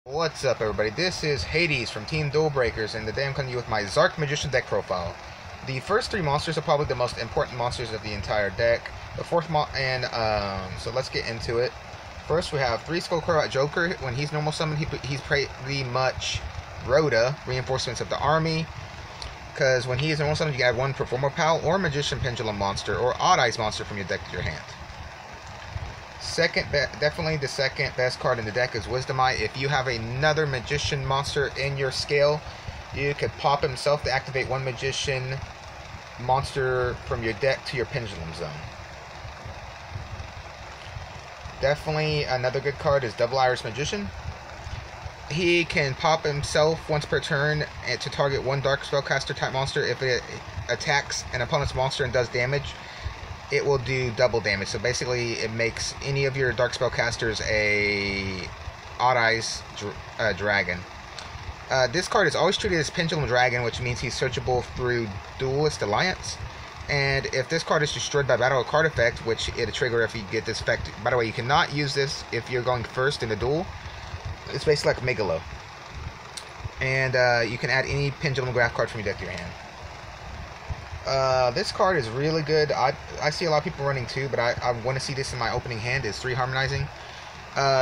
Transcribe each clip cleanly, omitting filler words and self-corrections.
What's up, everybody? This is Hades from Team Duel Breakers, and today I'm coming to you with my Zark Magician deck profile. The first three monsters are probably the most important monsters of the entire deck. The fourth so let's get into it. First, we have 3 Skullcrow Joker. When he's normal summoned, he's pretty much Rhoda, Reinforcements of the Army. Because when he is normal summoned, you can add 1 Performer Pal or Magician Pendulum monster or Odd Eyes monster from your deck to your hand. Definitely the second best card in the deck is Wisdom Eye. If you have another Magician monster in your scale, you could pop himself to activate 1 Magician monster from your deck to your Pendulum zone. Definitely another good card is Double Iris Magician. He can pop himself once per turn to target 1 Dark Spellcaster type monster. If it attacks an opponent's monster and does damage, it will do double damage. So basically, it makes any of your Dark Spellcasters a Odd Eyes Dragon. This card is always treated as Pendulum Dragon, which means he's searchable through Duelist Alliance. And if this card is destroyed by battle or card effect, which it'll trigger if you get this effect. By the way, you cannot use this if you're going first in the duel. It's basically like Megalo. And you can add any Pendulum Graph card from your deck to your hand. This card is really good. I see a lot of people running 2, but I want to see this in my opening hand. Is 3 Harmonizing.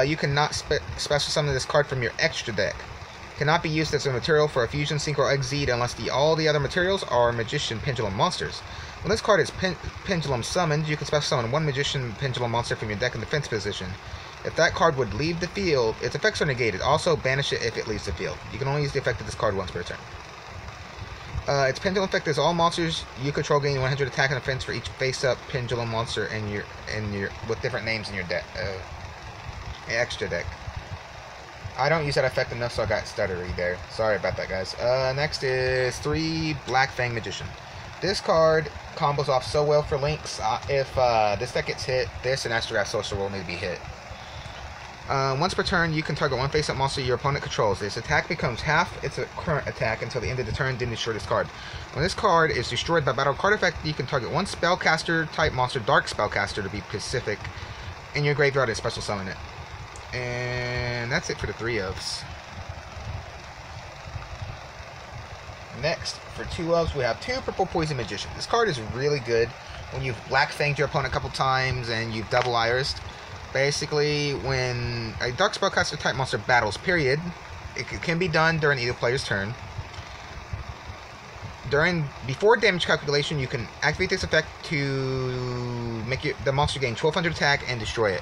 You cannot special summon this card from your extra deck. Cannot be used as a material for a Fusion, Synchro, or Exceed unless all the other materials are Magician Pendulum monsters. When this card is Pendulum summoned, you can special summon 1 Magician Pendulum monster from your deck in defense position. If that card would leave the field, its effects are negated. Also, banish it if it leaves the field. You can only use the effect of this card once per turn. Its Pendulum effect is all monsters you control gain 100 attack and defense for each face-up Pendulum monster in your with different names in your deck, extra deck. I don't use that effect enough, so I got stuttery there. Sorry about that, guys. Next is 3 Black Fang Magician. This card combos off so well for links. If this deck gets hit, this and Astrograph Sorcerer will need to be hit. Once per turn, you can target 1 face-up monster your opponent controls. This attack becomes half its current attack until the end of the turn, then destroy this card. When this card is destroyed by battle card effect, you can target 1 Spellcaster type monster, Dark Spellcaster to be specific, in your graveyard and special summon it. And that's it for the 3 ofs. Next, for 2 ofs, we have 2 Purple Poison Magician. This card is really good when you've Black Fanged your opponent a couple times and you've Double Irised. Basically, when a Dark Spellcaster type monster battles, period, it can be done during either player's turn. Before damage calculation, you can activate this effect to make the monster gain 1200 attack and destroy it.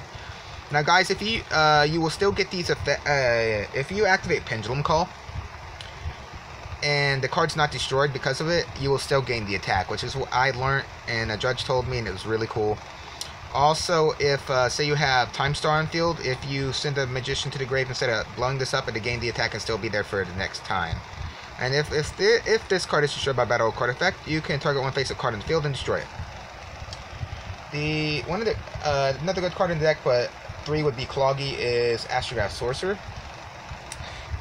Now, guys, if you will still get these effects if you activate Pendulum Call and the card's not destroyed because of it, you will still gain the attack, which is what I learned and a judge told me, and it was really cool. Also, if, say you have Time Star on field, if you send a Magician to the grave instead of blowing this up, and to gain the attack and still be there for the next time. And if this card is destroyed by battle or card effect, you can target 1 face-up card in the field and destroy it. Another good card in the deck, but 3 would be Cloggy, is Astrograph Sorcerer.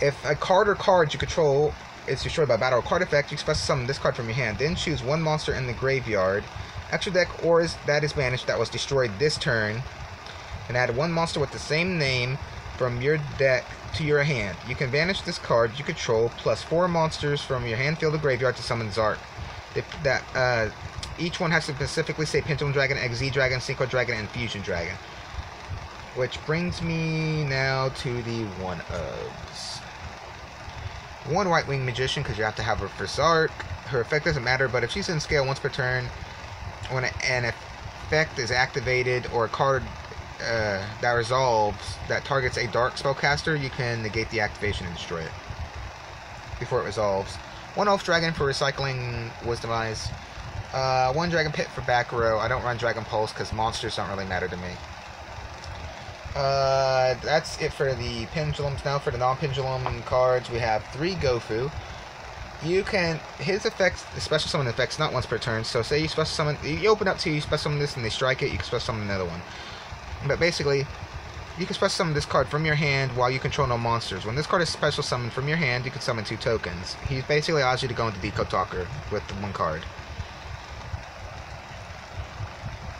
If a card or cards you control is destroyed by battle or card effect, you special summon this card from your hand. Then choose 1 monster in the graveyard, extra deck, or that is banished that was destroyed this turn, and add 1 monster with the same name from your deck to your hand. You can banish this card you control plus 4 monsters from your hand, field, or graveyard to summon Zark. Each one has to specifically say Pendulum Dragon, Exceed Dragon, Synchro Dragon, and Fusion Dragon. Which brings me now to the 1 ofs. 1 White Wing Magician, because you have to have her for Zark. Her effect doesn't matter, but if she's in scale once per turn, when an effect is activated or a card that resolves that targets a Dark Spellcaster, you can negate the activation and destroy it before it resolves. 1 Elf Dragon for recycling Wisdom Eyes. 1 Dragon Pit for back row. I don't run Dragon Pulse because monsters don't really matter to me. That's it for the Pendulums. Now for the non-Pendulum cards, we have 3 Gofu. His effects, the special summon effects, not once per turn. So say you special summon, you open up 2, you special summon this and they strike it, you can special summon another one. But basically, you can special summon this card from your hand while you control no monsters. When this card is special summoned from your hand, you can summon 2 tokens. He basically allows you to go into Decode Talker with the 1 card.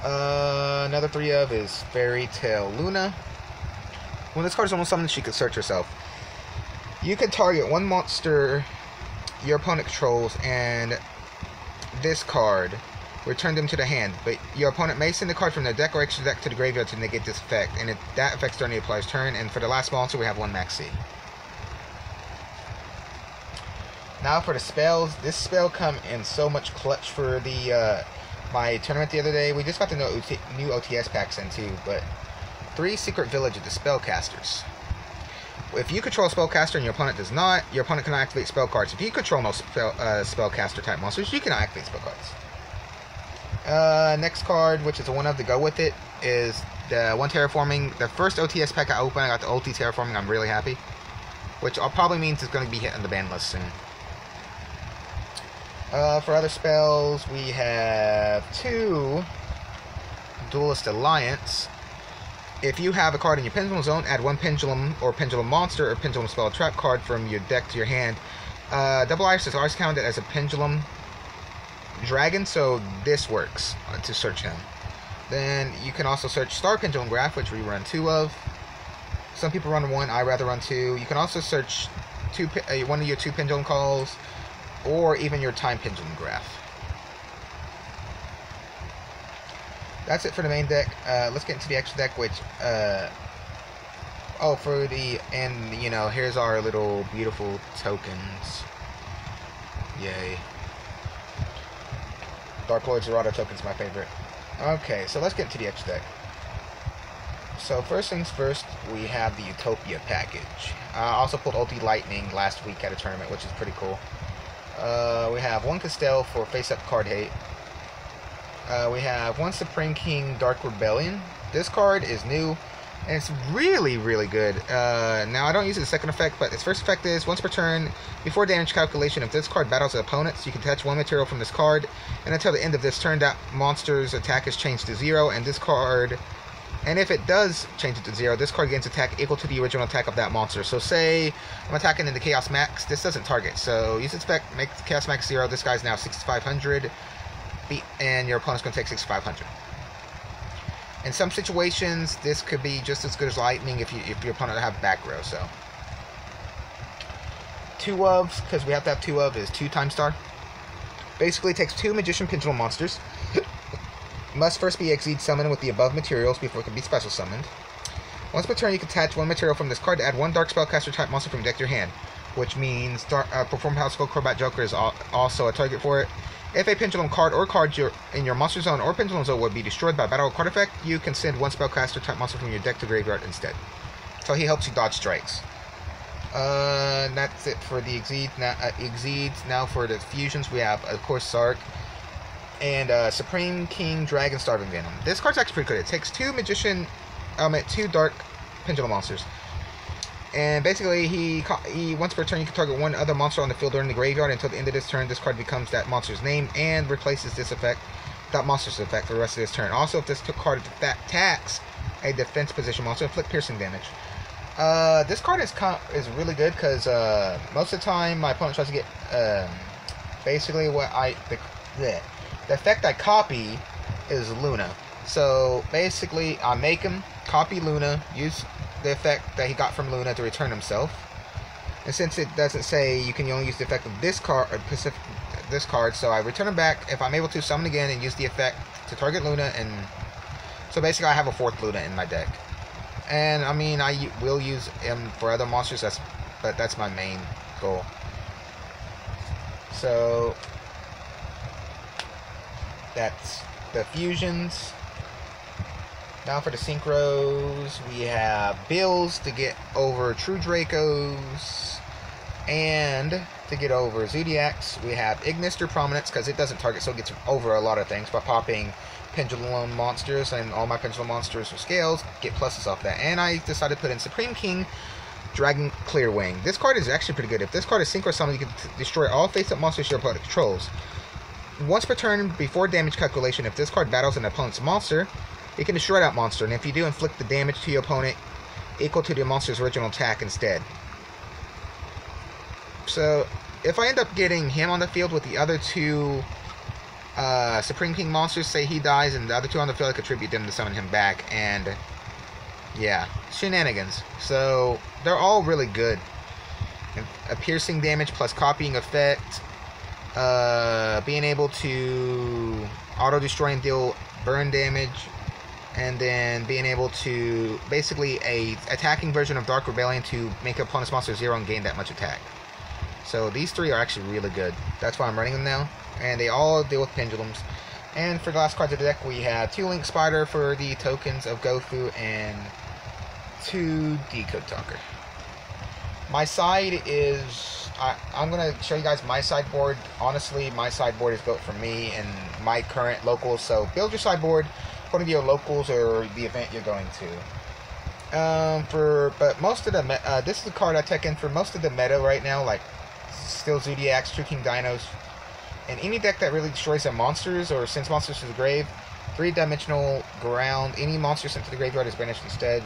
Another 3 of is Fairy Tale Luna. When this card is almost summoned, she can search herself. You can target one monster your opponent controls and this card. Return them to the hand, but your opponent may send a card from their deck or extra deck to the graveyard to negate this effect, and that affects during the player's turn. And for the last monster, we have one Max C. Now for the spells, this spell come in so much clutch for the my tournament the other day. We just got the new OTS packs in too, but 3 Secret Village of the Spellcasters. If you control a spellcaster and your opponent does not, your opponent cannot activate spell cards. If you control no spellcaster type monsters, you cannot activate spell cards. Next card, which is the one of to go with it, is the one Terraforming. The first OTS pack I opened, I got the OT Terraforming. I'm really happy, which probably means it's going to be hitting the ban list soon. For other spells, we have 2 Duelist Alliance. If you have a card in your Pendulum zone, add 1 Pendulum or Pendulum monster or Pendulum spell trap card from your deck to your hand. Double Iris is always counted as a Pendulum dragon, so this works to search him. Then you can also search Star Pendulum Graph, which we run 2 of. Some people run 1, I rather run 2. You can also search one of your 2 Pendulum calls, or even your Time Pendulum Graph. That's it for the main deck. Let's get into the extra deck, which you know, here's our little beautiful tokens. Yay. Dark Lord Zerado token's my favorite. Okay, so let's get into the extra deck. So first things first, we have the Utopia package. I also pulled Ulti Lightning last week at a tournament, which is pretty cool. We have 1 Castell for face-up card hate. We have 1 Supreme King Dark Rebellion. This card is new, and it's really, really good. Now, I don't use it as a second effect, but its first effect is, once per turn, before damage calculation, if this card battles opponents, you can attach 1 material from this card, and until the end of this turn, that monster's attack is changed to 0, and this card... And if it does change it to 0, this card gains attack equal to the original attack of that monster. So say I'm attacking into Chaos Max, this doesn't target. So use effect, make Chaos Max 0, this guy's now 6,500, and your opponent's going to take 6,500. In some situations, this could be just as good as Lightning if your opponent have back row. So 2 ofs, because we have to have 2 of, is 2 Time Star. Basically takes 2 Magician Pendulum monsters. Must first be Exceed summoned with the above materials before it can be special summoned. Once per turn, you can attach 1 material from this card to add 1 Dark Spellcaster type monster from your deck to your hand, which means Perform House Skull Crobat Joker is also a target for it. If a Pendulum card or cards in your monster zone or Pendulum zone would be destroyed by battle card effect, you can send 1 Spellcaster type monster from your deck to graveyard instead. So he helps you dodge strikes. That's it for the Exceeds. Now for the fusions, we have, of course, Sark. And Supreme King Dragon Starving Venom. This card's actually pretty good. It takes 2 Magician, 2 Dark Pendulum monsters. And basically, he once per turn, you can target 1 other monster on the field during the graveyard. Until the end of this turn, this card becomes that monster's name and replaces this effect, that monster's effect, for the rest of this turn. Also, if this card attacks a defense position monster, inflict piercing damage. This card is really good because most of the time my opponent tries to get basically what the effect I copy is Luna. So basically, I make him copy Luna, use the effect that he got from Luna to return himself. And since it doesn't say you can only use the effect of this card, so I return him back. If I'm able to, summon again and use the effect to target Luna, and so basically I have a 4th Luna in my deck. And I mean, I will use him for other monsters, but that's my main goal. So that's the fusions. Now for the synchros, we have Bills to get over True Dracos, and to get over Zodiacs, we have Ignister Prominence, because it doesn't target, so it gets over a lot of things by popping Pendulum monsters, and all my Pendulum monsters or scales get pluses off that. And I decided to put in Supreme King Dragon Clearwing. This card is actually pretty good. If this card is synchro summoned, you can destroy all face-up monsters your opponent controls. Once per turn, before damage calculation, if this card battles an opponent's monster, it can destroy that monster, and if you do, inflict the damage to your opponent equal to the monster's original attack instead. So, if I end up getting him on the field with the other 2 Supreme King monsters, say he dies, and the other 2 on the field, I contribute them to summon him back, and yeah, shenanigans. So, they're all really good. a piercing damage plus copying effect, being able to auto destroy and deal burn damage, and then being able to basically a attacking version of Dark Rebellion to make opponent's monster 0 and gain that much attack. So these three are actually really good. That's why I'm running them now, and they all deal with pendulums. And for the last cards of the deck, we have 2 Link Spider for the tokens of Gofu and 2 Decode Talker. My side is, I'm going to show you guys my sideboard. Honestly, my sideboard is built for me and my current locals. So build your sideboard according to your locals or the event you're going to. But most of the, this is a card I take in for most of the meta right now, like Steel Zodiacs, True King Dinos, and any deck that really destroys some monsters or sends monsters to the grave. 3-dimensional ground, any monster sent to the graveyard is banished instead.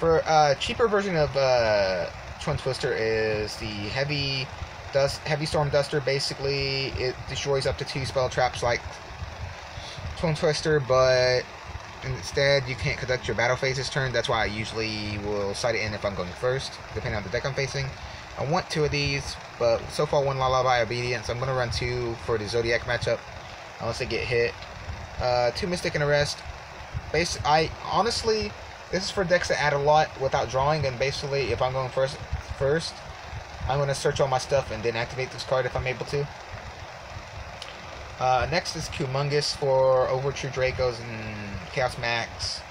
For a cheaper version of Twin Twister is the Heavy Storm Duster. Basically, it destroys up to 2 spell traps like Twin Twister, but instead you can't conduct your battle phase this turn. That's why I usually will side it in if I'm going first, depending on the deck I'm facing. I want 2 of these, but so far 1 Lullaby Obedience. I'm going to run 2 for the Zodiac matchup, unless they get hit. 2 Mystic and Arrest. Honestly, this is for decks that add a lot without drawing, and basically, if I'm going first, I'm going to search all my stuff and then activate this card if I'm able to. Next is Humongous for Overture Dracos and Chaos Max.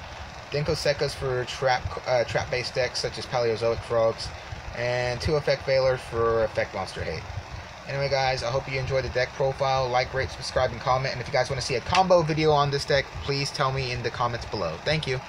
Denko Sekkas for trap-based decks such as Paleozoic Frogs. And 2 Effect Veiler for Effect Monster Hate. Anyway, guys, I hope you enjoyed the deck profile. Like, rate, subscribe, and comment. And if you guys want to see a combo video on this deck, please tell me in the comments below. Thank you.